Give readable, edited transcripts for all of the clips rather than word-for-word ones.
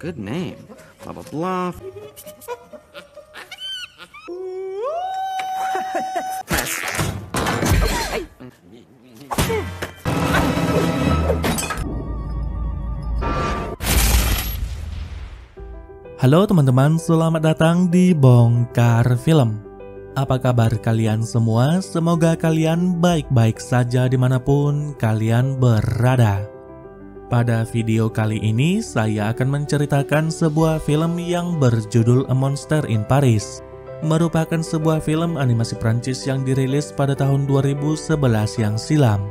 good name. Blah blah blah. Halo teman-teman, selamat datang di Bongkar Film. Apa kabar kalian semua? Semoga kalian baik-baik saja dimanapun kalian berada. Pada video kali ini, saya akan menceritakan sebuah film yang berjudul A Monster in Paris. Merupakan sebuah film animasi Prancis yang dirilis pada tahun 2011 yang silam.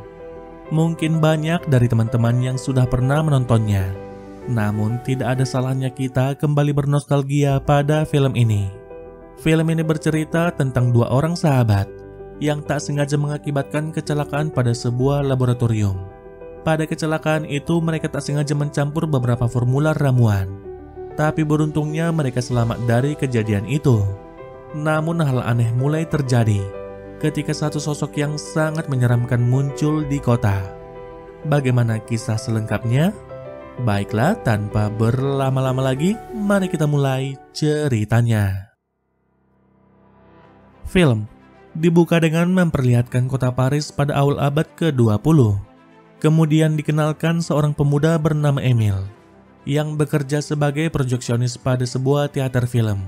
Mungkin banyak dari teman-teman yang sudah pernah menontonnya. Namun tidak ada salahnya kita kembali bernostalgia pada film ini. Film ini bercerita tentang dua orang sahabat yang tak sengaja mengakibatkan kecelakaan pada sebuah laboratorium. Pada kecelakaan itu mereka tak sengaja mencampur beberapa formula ramuan. Tapi beruntungnya mereka selamat dari kejadian itu. Namun hal aneh mulai terjadi ketika satu sosok yang sangat menyeramkan muncul di kota. Bagaimana kisah selengkapnya? Baiklah, tanpa berlama-lama lagi, mari kita mulai ceritanya. Film dibuka dengan memperlihatkan kota Paris pada awal abad ke-20. Kemudian dikenalkan seorang pemuda bernama Emil, yang bekerja sebagai projeksionis pada sebuah teater film.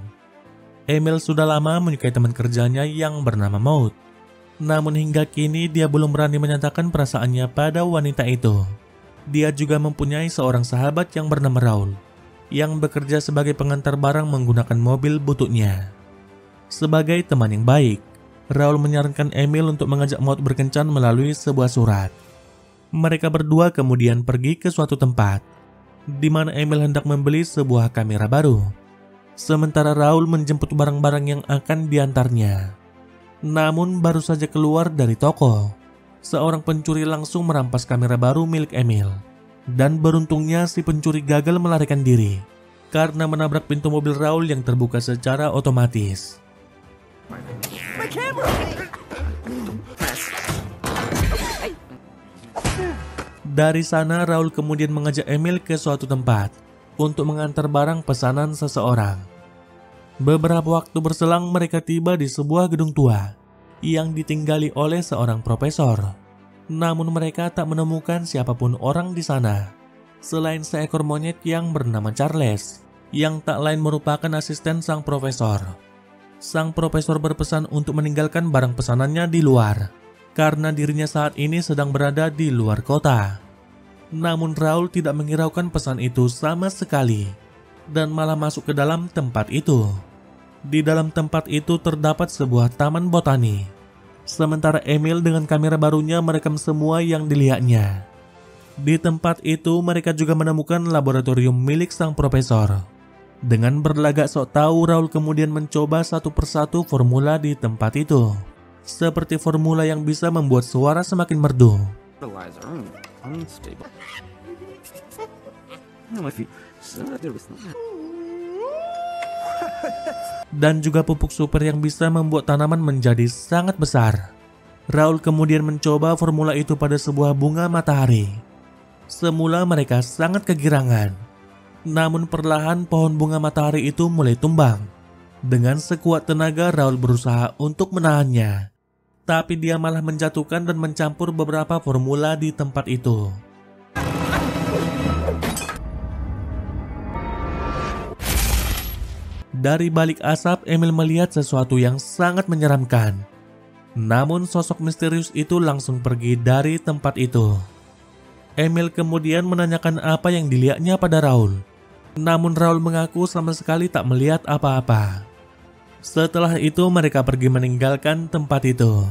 Emil sudah lama menyukai teman kerjanya yang bernama Maud. Namun hingga kini dia belum berani menyatakan perasaannya pada wanita itu. Dia juga mempunyai seorang sahabat yang bernama Raul, yang bekerja sebagai pengantar barang menggunakan mobil bututnya. Sebagai teman yang baik, Raul menyarankan Emil untuk mengajak Maud berkencan melalui sebuah surat. Mereka berdua kemudian pergi ke suatu tempat, di mana Emil hendak membeli sebuah kamera baru. Sementara Raul menjemput barang-barang yang akan diantarnya. Namun baru saja keluar dari toko, seorang pencuri langsung merampas kamera baru milik Emil. Dan beruntungnya si pencuri gagal melarikan diri karena menabrak pintu mobil Raul yang terbuka secara otomatis. Dari sana Raul kemudian mengajak Emil ke suatu tempat untuk mengantar barang pesanan seseorang. Beberapa waktu berselang mereka tiba di sebuah gedung tua yang ditinggali oleh seorang profesor. Namun mereka tak menemukan siapapun orang di sana selain seekor monyet yang bernama Charles, yang tak lain merupakan asisten sang profesor. Sang profesor berpesan untuk meninggalkan barang pesanannya di luar karena dirinya saat ini sedang berada di luar kota. Namun Raul tidak menghiraukan pesan itu sama sekali dan malah masuk ke dalam tempat itu. Di dalam tempat itu terdapat sebuah taman botani. Sementara Emil dengan kamera barunya merekam semua yang dilihatnya. Di tempat itu mereka juga menemukan laboratorium milik sang profesor. Dengan berlagak sok tahu, Raul kemudian mencoba satu persatu formula di tempat itu. Seperti formula yang bisa membuat suara semakin merdu. Dan juga pupuk super yang bisa membuat tanaman menjadi sangat besar. Raul kemudian mencoba formula itu pada sebuah bunga matahari. Semula mereka sangat kegirangan. Namun perlahan pohon bunga matahari itu mulai tumbang. Dengan sekuat tenaga Raul berusaha untuk menahannya. Tapi dia malah menjatuhkan dan mencampur beberapa formula di tempat itu. Dari balik asap, Emil melihat sesuatu yang sangat menyeramkan. Namun sosok misterius itu langsung pergi dari tempat itu. Emil kemudian menanyakan apa yang dilihatnya pada Raul. Namun Raul mengaku sama sekali tak melihat apa-apa. Setelah itu mereka pergi meninggalkan tempat itu.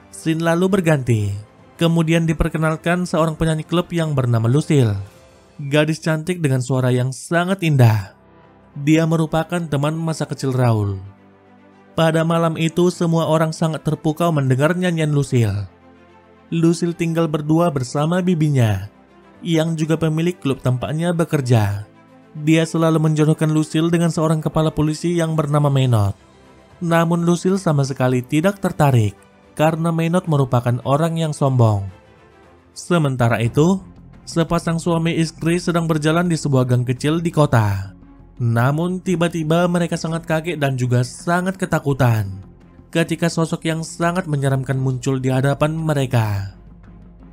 Scene lalu berganti. Kemudian diperkenalkan seorang penyanyi klub yang bernama Lucille. Gadis cantik dengan suara yang sangat indah. Dia merupakan teman masa kecil Raul. Pada malam itu semua orang sangat terpukau mendengar nyanyian Lucille. Lucille tinggal berdua bersama bibinya, yang juga pemilik klub tempatnya bekerja. Dia selalu menjodohkan Lucille dengan seorang kepala polisi yang bernama Maynard. Namun Lucille sama sekali tidak tertarik, karena Maynard merupakan orang yang sombong. Sementara itu, Sepasang suami istri sedang berjalan di sebuah gang kecil di kota. Namun tiba-tiba mereka sangat kaget dan juga sangat ketakutan ketika sosok yang sangat menyeramkan muncul di hadapan mereka.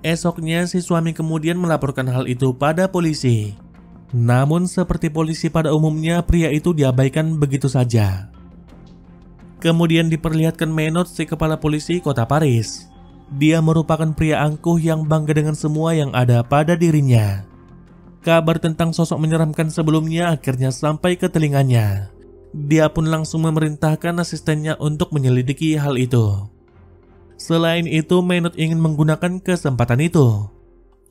Esoknya si suami kemudian melaporkan hal itu pada polisi. Namun seperti polisi pada umumnya, pria itu diabaikan begitu saja. Kemudian diperlihatkan Menot, si kepala polisi kota Paris. Dia merupakan pria angkuh yang bangga dengan semua yang ada pada dirinya. Kabar tentang sosok menyeramkan sebelumnya akhirnya sampai ke telinganya. Dia pun langsung memerintahkan asistennya untuk menyelidiki hal itu. Selain itu, Menot ingin menggunakan kesempatan itu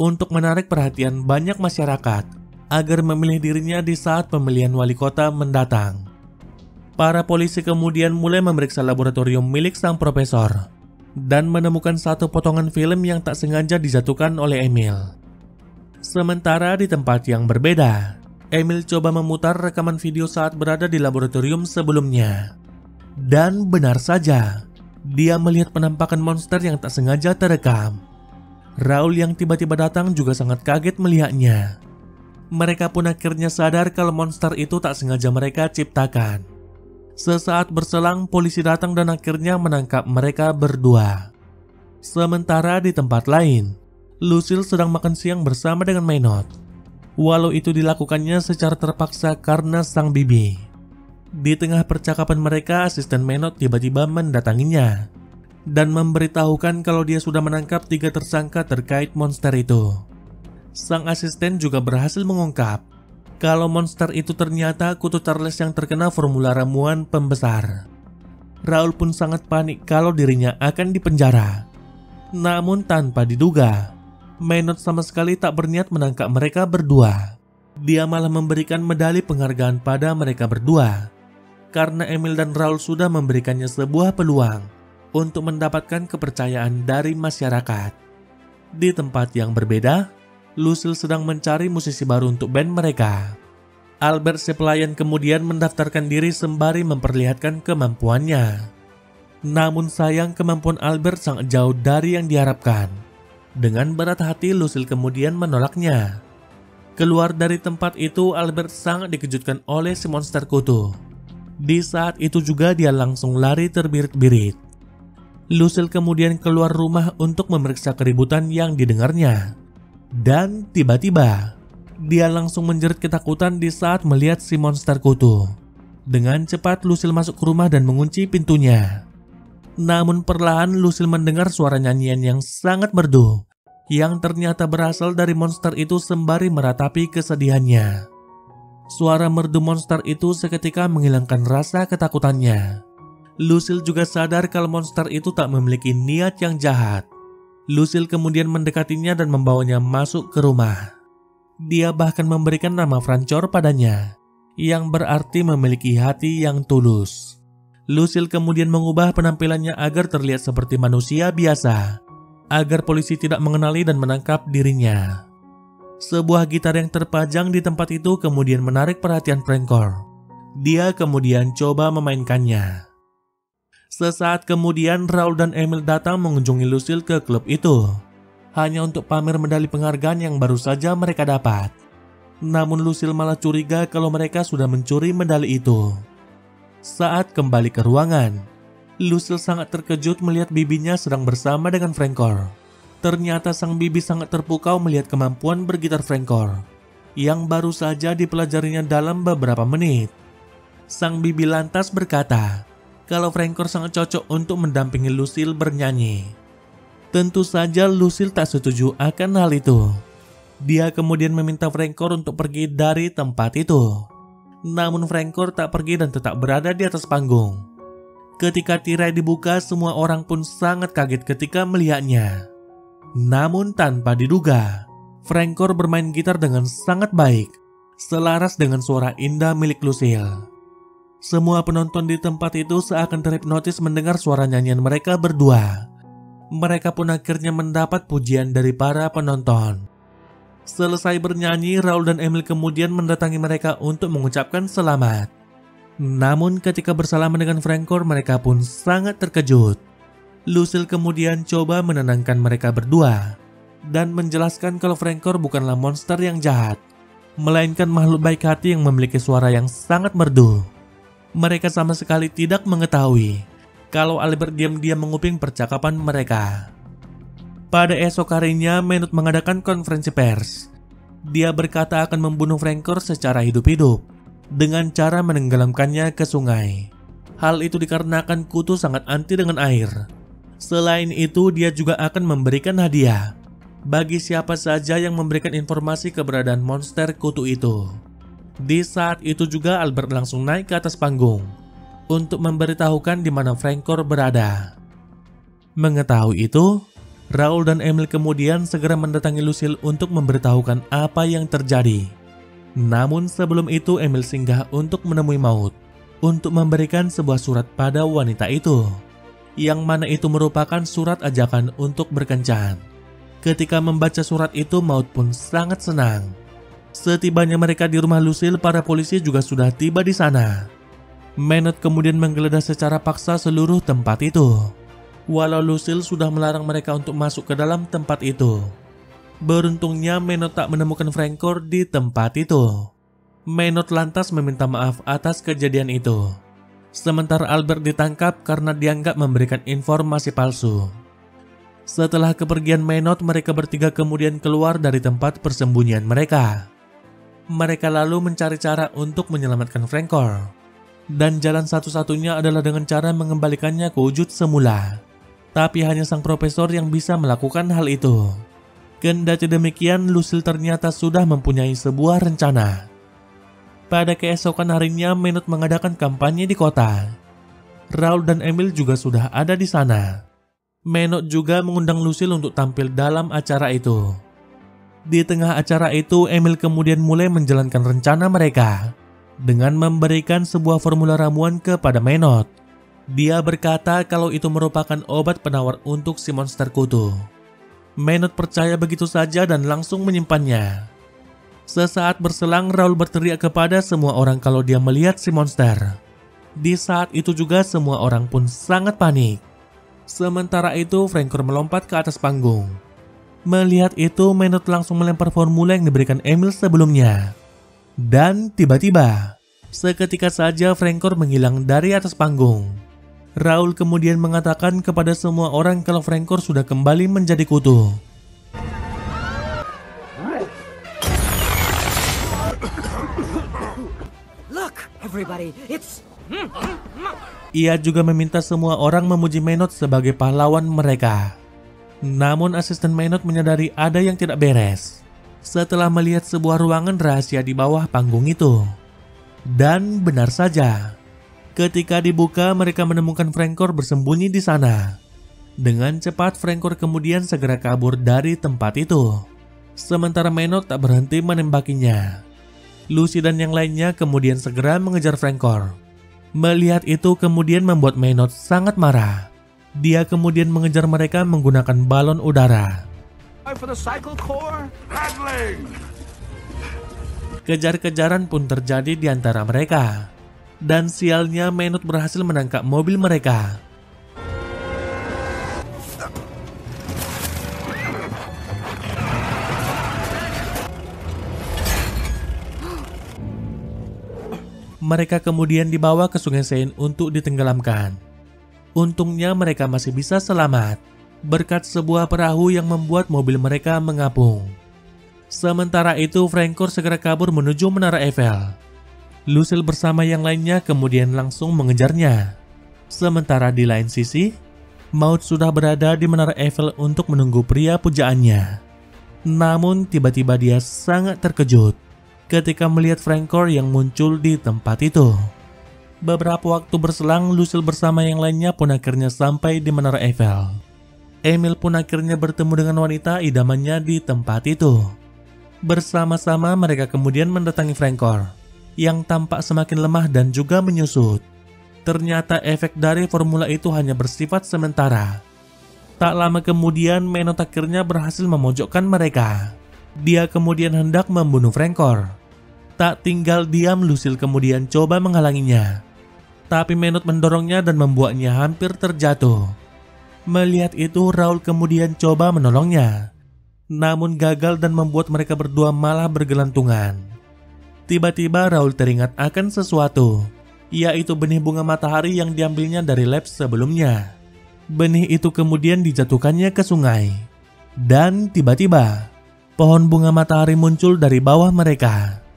untuk menarik perhatian banyak masyarakat agar memilih dirinya di saat pemilihan wali kota mendatang. Para polisi kemudian mulai memeriksa laboratorium milik sang profesor dan menemukan satu potongan film yang tak sengaja dijatuhkan oleh Emil. Sementara di tempat yang berbeda, Emil coba memutar rekaman video saat berada di laboratorium sebelumnya. Dan benar saja, dia melihat penampakan monster yang tak sengaja terekam. Raul yang tiba-tiba datang juga sangat kaget melihatnya. Mereka pun akhirnya sadar kalau monster itu tak sengaja mereka ciptakan. Sesaat berselang, polisi datang dan akhirnya menangkap mereka berdua. Sementara di tempat lain, Lucille sedang makan siang bersama dengan Menot. Walau itu dilakukannya secara terpaksa karena sang bibi. Di tengah percakapan mereka, asisten Menot tiba-tiba mendatanginya dan memberitahukan kalau dia sudah menangkap 3 tersangka terkait monster itu. Sang asisten juga berhasil mengungkap kalau monster itu ternyata kutu Charles yang terkena formula ramuan pembesar. Raul pun sangat panik kalau dirinya akan dipenjara. Namun tanpa diduga, Menot sama sekali tak berniat menangkap mereka berdua. Dia malah memberikan medali penghargaan pada mereka berdua karena Emil dan Raul sudah memberikannya sebuah peluang untuk mendapatkan kepercayaan dari masyarakat. Di tempat yang berbeda, Lucille sedang mencari musisi baru untuk band mereka. Albert si pelayan kemudian mendaftarkan diri sembari memperlihatkan kemampuannya. Namun sayang, kemampuan Albert sangat jauh dari yang diharapkan. Dengan berat hati, Lucille kemudian menolaknya. Keluar dari tempat itu, Albert sangat dikejutkan oleh si monster kutu. Di saat itu juga dia langsung lari terbirit-birit. Lucille kemudian keluar rumah untuk memeriksa keributan yang didengarnya. Dan tiba-tiba, dia langsung menjerit ketakutan di saat melihat si monster kutu. Dengan cepat Lucille masuk ke rumah dan mengunci pintunya. Namun perlahan Lucille mendengar suara nyanyian yang sangat merdu yang ternyata berasal dari monster itu sembari meratapi kesedihannya. Suara merdu monster itu seketika menghilangkan rasa ketakutannya. Lucille juga sadar kalau monster itu tak memiliki niat yang jahat. Lucille kemudian mendekatinya dan membawanya masuk ke rumah. Dia bahkan memberikan nama Francor padanya, yang berarti memiliki hati yang tulus. Lucille kemudian mengubah penampilannya agar terlihat seperti manusia biasa, agar polisi tidak mengenali dan menangkap dirinya. Sebuah gitar yang terpajang di tempat itu kemudian menarik perhatian Francor. Dia kemudian coba memainkannya. Sesaat kemudian Raul dan Emil datang mengunjungi Lucille ke klub itu, hanya untuk pamer medali penghargaan yang baru saja mereka dapat. Namun Lucille malah curiga kalau mereka sudah mencuri medali itu. Saat kembali ke ruangan, Lucille sangat terkejut melihat bibinya sedang bersama dengan Francor. Ternyata sang bibi sangat terpukau melihat kemampuan bergitar Francor yang baru saja dipelajarinya dalam beberapa menit. Sang bibi lantas berkata kalau Francor sangat cocok untuk mendampingi Lucille bernyanyi. Tentu saja Lucille tak setuju akan hal itu. Dia kemudian meminta Francor untuk pergi dari tempat itu. Namun Francor tak pergi dan tetap berada di atas panggung. Ketika tirai dibuka, semua orang pun sangat kaget ketika melihatnya. Namun tanpa diduga, Francor bermain gitar dengan sangat baik, selaras dengan suara indah milik Lucille. Semua penonton di tempat itu seakan terhipnotis mendengar suara nyanyian mereka berdua. Mereka pun akhirnya mendapat pujian dari para penonton. Selesai bernyanyi, Raul dan Emil kemudian mendatangi mereka untuk mengucapkan selamat. Namun ketika bersalaman dengan Francor, mereka pun sangat terkejut. Lucille kemudian coba menenangkan mereka berdua dan menjelaskan kalau Frankor bukanlah monster yang jahat, melainkan makhluk baik hati yang memiliki suara yang sangat merdu. Mereka sama sekali tidak mengetahui kalau Albert diam-diam menguping percakapan mereka. Pada esok harinya, Menot mengadakan konferensi pers. Dia berkata akan membunuh Frankor secara hidup-hidup dengan cara menenggelamkannya ke sungai. Hal itu dikarenakan kutu sangat anti dengan air. Selain itu, dia juga akan memberikan hadiah bagi siapa saja yang memberikan informasi keberadaan monster kutu itu. Di saat itu juga Albert langsung naik ke atas panggung untuk memberitahukan di mana Frankor berada. Mengetahui itu, Raul dan Emil kemudian segera mendatangi Lucille untuk memberitahukan apa yang terjadi. Namun sebelum itu Emil singgah untuk menemui Maud untuk memberikan sebuah surat pada wanita itu, yang mana itu merupakan surat ajakan untuk berkencan. Ketika membaca surat itu, Maud pun sangat senang. Setibanya mereka di rumah Lucille, para polisi juga sudah tiba di sana. Menot kemudian menggeledah secara paksa seluruh tempat itu, walau Lucille sudah melarang mereka untuk masuk ke dalam tempat itu. Beruntungnya Menot tak menemukan Frankor di tempat itu. Menot lantas meminta maaf atas kejadian itu. Sementara Albert ditangkap karena dianggap memberikan informasi palsu. Setelah kepergian Menot, mereka bertiga kemudian keluar dari tempat persembunyian mereka. Mereka lalu mencari cara untuk menyelamatkan Frankor. Dan jalan satu-satunya adalah dengan cara mengembalikannya ke wujud semula. Tapi hanya sang profesor yang bisa melakukan hal itu. Kendati demikian, Lucille ternyata sudah mempunyai sebuah rencana. Pada keesokan harinya, Menot mengadakan kampanye di kota. Raul dan Emil juga sudah ada di sana. Menot juga mengundang Lucille untuk tampil dalam acara itu. Di tengah acara itu, Emil kemudian mulai menjalankan rencana mereka dengan memberikan sebuah formula ramuan kepada Menot. Dia berkata kalau itu merupakan obat penawar untuk si monster kutu. Menot percaya begitu saja dan langsung menyimpannya. Sesaat berselang, Raul berteriak kepada semua orang kalau dia melihat si monster. Di saat itu juga semua orang pun sangat panik. Sementara itu, Frankor melompat ke atas panggung. Melihat itu, Menot langsung melempar formula yang diberikan Emil sebelumnya. Dan tiba-tiba, seketika saja Frankor menghilang dari atas panggung. Raul kemudian mengatakan kepada semua orang kalau Frankor sudah kembali menjadi kutu. Look, everybody, it's... Ia juga meminta semua orang memuji Menot sebagai pahlawan mereka. Namun asisten Menot menyadari ada yang tidak beres setelah melihat sebuah ruangan rahasia di bawah panggung itu. Dan benar saja, ketika dibuka mereka menemukan Frankor bersembunyi di sana. Dengan cepat Frankor kemudian segera kabur dari tempat itu. Sementara Menot tak berhenti menembakinya. Lucy dan yang lainnya kemudian segera mengejar Frankor. Melihat itu kemudian membuat Menot sangat marah. Dia kemudian mengejar mereka menggunakan balon udara. Kejar-kejaran pun terjadi di antara mereka. Dan sialnya Menot berhasil menangkap mobil mereka. Mereka kemudian dibawa ke Sungai Seine untuk ditenggelamkan. Untungnya mereka masih bisa selamat berkat sebuah perahu yang membuat mobil mereka mengapung. Sementara itu Frankor segera kabur menuju Menara Eiffel. Lucille bersama yang lainnya kemudian langsung mengejarnya. Sementara di lain sisi, Maud sudah berada di Menara Eiffel untuk menunggu pria pujaannya. Namun tiba-tiba dia sangat terkejut ketika melihat Frankor yang muncul di tempat itu. Beberapa waktu berselang, Lucille bersama yang lainnya pun akhirnya sampai di Menara Eiffel. Emil pun akhirnya bertemu dengan wanita idamannya di tempat itu. Bersama-sama mereka kemudian mendatangi Frankor yang tampak semakin lemah dan juga menyusut. Ternyata efek dari formula itu hanya bersifat sementara. Tak lama kemudian Menot akhirnya berhasil memojokkan mereka. Dia kemudian hendak membunuh Frankor. Tak tinggal diam, Lucille kemudian coba menghalanginya. Tapi Menot mendorongnya dan membuatnya hampir terjatuh. Melihat itu, Raul kemudian coba menolongnya. namun gagal dan membuat mereka berdua malah bergelantungan. Tiba-tiba Raul teringat akan sesuatu, yaitu benih bunga matahari yang diambilnya dari lab sebelumnya. Benih itu kemudian dijatuhkannya ke sungai. Dan tiba-tiba, pohon bunga matahari muncul dari bawah mereka.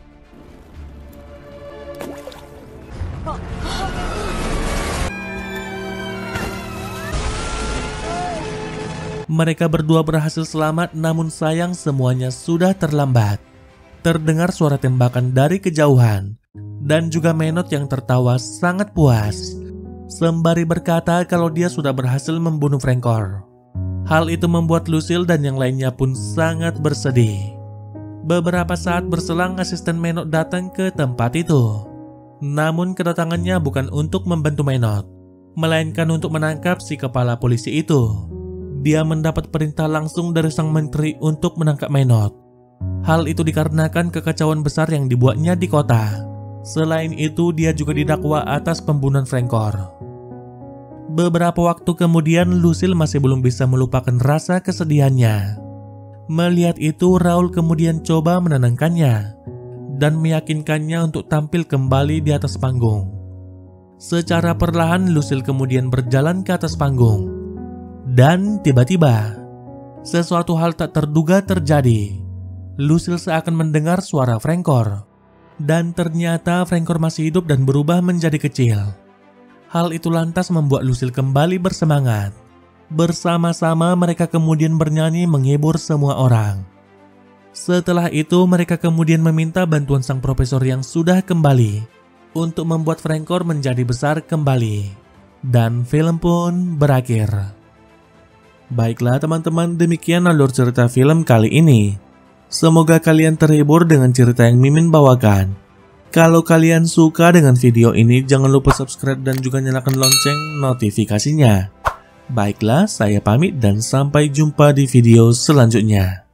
Mereka berdua berhasil selamat, namun sayang semuanya sudah terlambat. Terdengar suara tembakan dari kejauhan, dan juga Menot yang tertawa sangat puas, sembari berkata kalau dia sudah berhasil membunuh Francor. Hal itu membuat Lucille dan yang lainnya pun sangat bersedih. Beberapa saat berselang asisten Menot datang ke tempat itu. Namun kedatangannya bukan untuk membantu Menot, melainkan untuk menangkap si kepala polisi itu. Dia mendapat perintah langsung dari sang menteri untuk menangkap Menot. Hal itu dikarenakan kekacauan besar yang dibuatnya di kota. Selain itu, dia juga didakwa atas pembunuhan Francor. Beberapa waktu kemudian, Lucille masih belum bisa melupakan rasa kesedihannya. Melihat itu, Raul kemudian coba menenangkannya dan meyakinkannya untuk tampil kembali di atas panggung. Secara perlahan, Lucille kemudian berjalan ke atas panggung. Dan tiba-tiba, sesuatu hal tak terduga terjadi. Lucille seakan mendengar suara Francor. Dan ternyata Francor masih hidup dan berubah menjadi kecil. Hal itu lantas membuat Lucille kembali bersemangat. Bersama-sama mereka kemudian bernyanyi menghibur semua orang. Setelah itu mereka kemudian meminta bantuan sang profesor yang sudah kembali untuk membuat Francor menjadi besar kembali. Dan film pun berakhir. Baiklah teman-teman, demikian alur cerita film kali ini. Semoga kalian terhibur dengan cerita yang Mimin bawakan. Kalau kalian suka dengan video ini, jangan lupa subscribe dan juga nyalakan lonceng notifikasinya. Baiklah, saya pamit dan sampai jumpa di video selanjutnya.